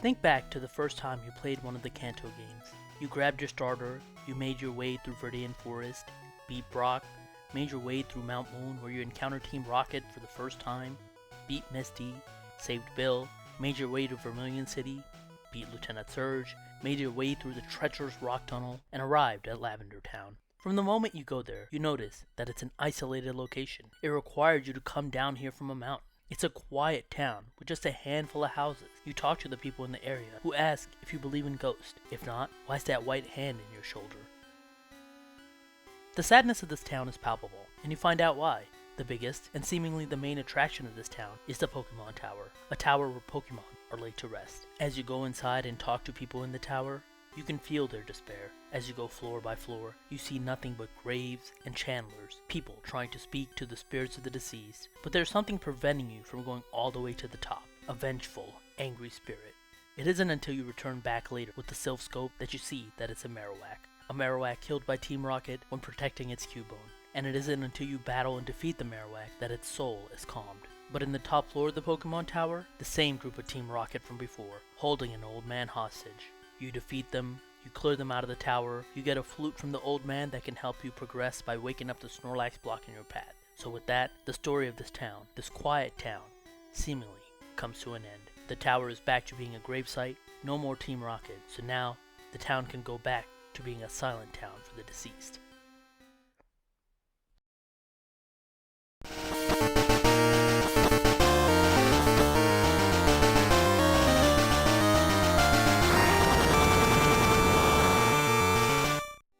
Think back to the first time you played one of the Kanto games. You grabbed your starter, you made your way through Verdian Forest, beat Brock, made your way through Mount Moon where you encountered Team Rocket for the first time, beat Misty, saved Bill, made your way to Vermilion City, beat Lieutenant Surge, made your way through the treacherous rock tunnel, and arrived at Lavender Town. From the moment you go there, you notice that it's an isolated location. It required you to come down here from a mountain. It's a quiet town with just a handful of houses. You talk to the people in the area who ask if you believe in ghosts. If not, why's that white hand in your shoulder? The sadness of this town is palpable, and you find out why. The biggest, and seemingly the main attraction of this town, is the Pokemon Tower, a tower where Pokemon are laid to rest. As you go inside and talk to people in the tower, you can feel their despair. As you go floor by floor, you see nothing but graves and chandlers, people trying to speak to the spirits of the deceased. But there's something preventing you from going all the way to the top, a vengeful, angry spirit. It isn't until you return back later with the Sylph Scope that you see that it's a Marowak killed by Team Rocket when protecting its Cubone. And it isn't until you battle and defeat the Marowak that its soul is calmed. But in the top floor of the Pokemon Tower, the same group of Team Rocket from before, holding an old man hostage. You defeat them, you clear them out of the tower, you get a flute from the old man that can help you progress by waking up the Snorlax blocking your path. So with that, the story of this town, this quiet town, seemingly comes to an end. The tower is back to being a gravesite, no more Team Rocket, so now the town can go back to being a silent town for the deceased.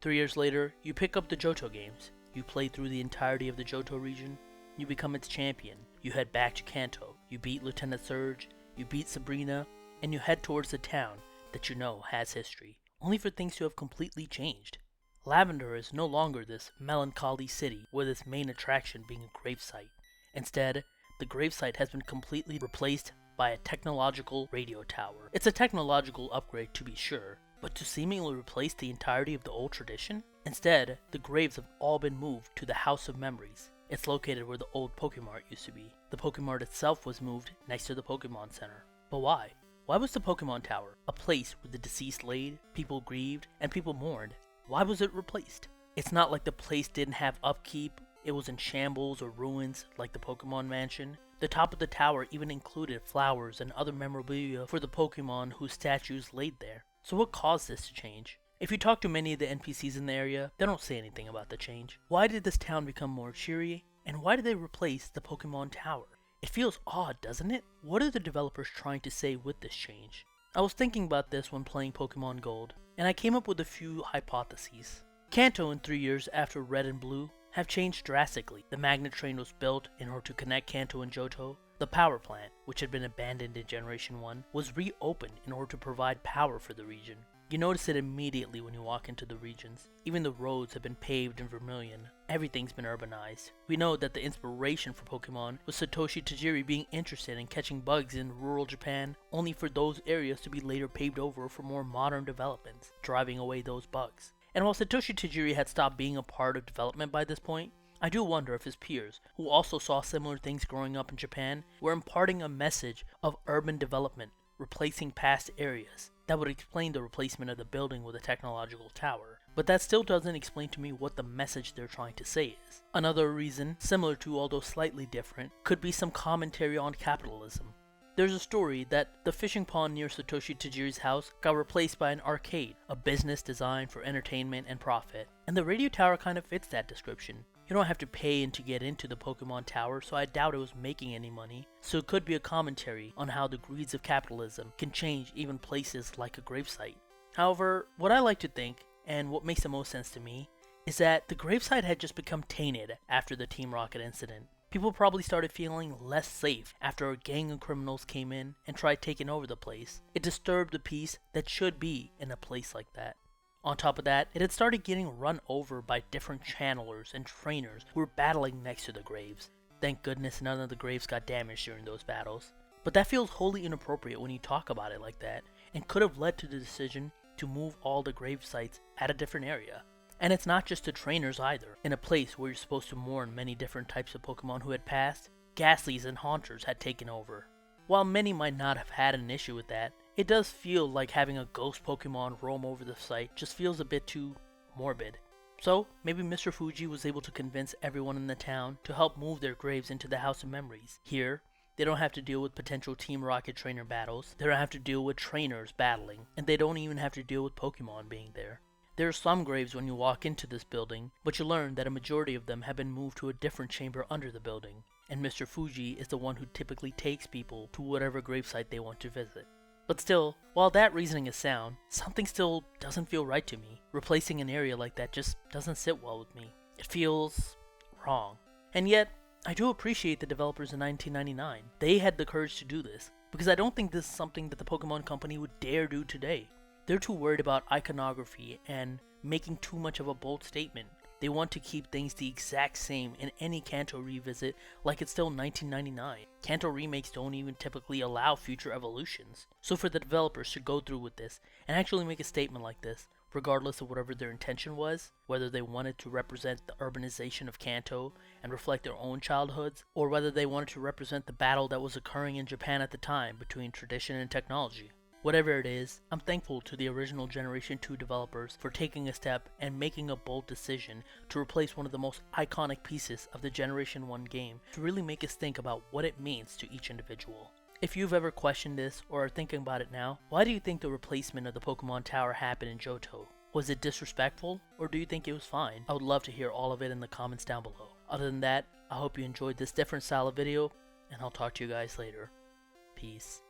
Three years later, you pick up the Johto games. You play through the entirety of the Johto region. You become its champion. You head back to Kanto. You beat Lieutenant Surge. You beat Sabrina. And you head towards the town that you know has history, only for things to have completely changed. Lavender is no longer this melancholy city with its main attraction being a gravesite. Instead, the gravesite has been completely replaced by a technological radio tower. It's a technological upgrade to be sure, but to seemingly replace the entirety of the old tradition? Instead, the graves have all been moved to the House of Memories. It's located where the old Pokemart used to be. The Pokemart itself was moved next to the Pokemon Center. But why? Why was the Pokemon Tower, a place where the deceased laid, people grieved, and people mourned, why was it replaced? It's not like the place didn't have upkeep, it was in shambles or ruins like the Pokemon Mansion. The top of the tower even included flowers and other memorabilia for the Pokemon whose statues laid there. So what caused this to change? If you talk to many of the NPCs in the area, they don't say anything about the change. Why did this town become more cheery? And why did they replace the Pokemon Tower? It feels odd, doesn't it? What are the developers trying to say with this change? I was thinking about this when playing Pokemon Gold, and I came up with a few hypotheses. Kanto in 3 years after Red and Blue have changed drastically. The magnet train was built in order to connect Kanto and Johto. The power plant, which had been abandoned in Generation 1, was reopened in order to provide power for the region. You notice it immediately when you walk into the regions. Even the roads have been paved in Vermilion. Everything's been urbanized. We know that the inspiration for Pokemon was Satoshi Tajiri being interested in catching bugs in rural Japan, only for those areas to be later paved over for more modern developments, driving away those bugs. And while Satoshi Tajiri had stopped being a part of development by this point, I do wonder if his peers, who also saw similar things growing up in Japan, were imparting a message of urban development, replacing past areas. That would explain the replacement of the building with a technological tower. But that still doesn't explain to me what the message they're trying to say is. Another reason, similar to although slightly different, could be some commentary on capitalism. There's a story that the fishing pond near Satoshi Tajiri's house got replaced by an arcade, a business designed for entertainment and profit. And the radio tower kind of fits that description. You don't have to pay in to get into the Pokemon Tower, so I doubt it was making any money. So it could be a commentary on how the greeds of capitalism can change even places like a gravesite. However, what I like to think, and what makes the most sense to me, is that the gravesite had just become tainted after the Team Rocket incident. People probably started feeling less safe after a gang of criminals came in and tried taking over the place. It disturbed the peace that should be in a place like that. On top of that, it had started getting run over by different channelers and trainers who were battling next to the graves. Thank goodness none of the graves got damaged during those battles. But that feels wholly inappropriate when you talk about it like that, and could have led to the decision to move all the grave sites at a different area. And it's not just the trainers either. In a place where you're supposed to mourn many different types of Pokemon who had passed, Ghastlies and Haunters had taken over. While many might not have had an issue with that, It does feel like having a ghost Pokemon roam over the site just feels a bit too morbid. So, maybe Mr. Fuji was able to convince everyone in the town to help move their graves into the House of Memories. Here, they don't have to deal with potential Team Rocket trainer battles, they don't have to deal with trainers battling, and they don't even have to deal with Pokemon being there. There are some graves when you walk into this building, but you learn that a majority of them have been moved to a different chamber under the building, and Mr. Fuji is the one who typically takes people to whatever gravesite they want to visit. But still, while that reasoning is sound, something still doesn't feel right to me. Replacing an area like that just doesn't sit well with me. It feels wrong. And yet, I do appreciate the developers in 1999. They had the courage to do this, because I don't think this is something that the Pokemon Company would dare do today. They're too worried about iconography and making too much of a bold statement. They want to keep things the exact same in any Kanto revisit like it's still 1999. Kanto remakes don't even typically allow future evolutions. So for the developers to go through with this and actually make a statement like this, regardless of whatever their intention was, whether they wanted to represent the urbanization of Kanto and reflect their own childhoods, or whether they wanted to represent the battle that was occurring in Japan at the time between tradition and technology. Whatever it is, I'm thankful to the original Generation 2 developers for taking a step and making a bold decision to replace one of the most iconic pieces of the Generation 1 game to really make us think about what it means to each individual. If you've ever questioned this or are thinking about it now, why do you think the replacement of the Pokemon Tower happened in Johto? Was it disrespectful, or do you think it was fine? I would love to hear all of it in the comments down below. Other than that, I hope you enjoyed this different style of video, and I'll talk to you guys later. Peace.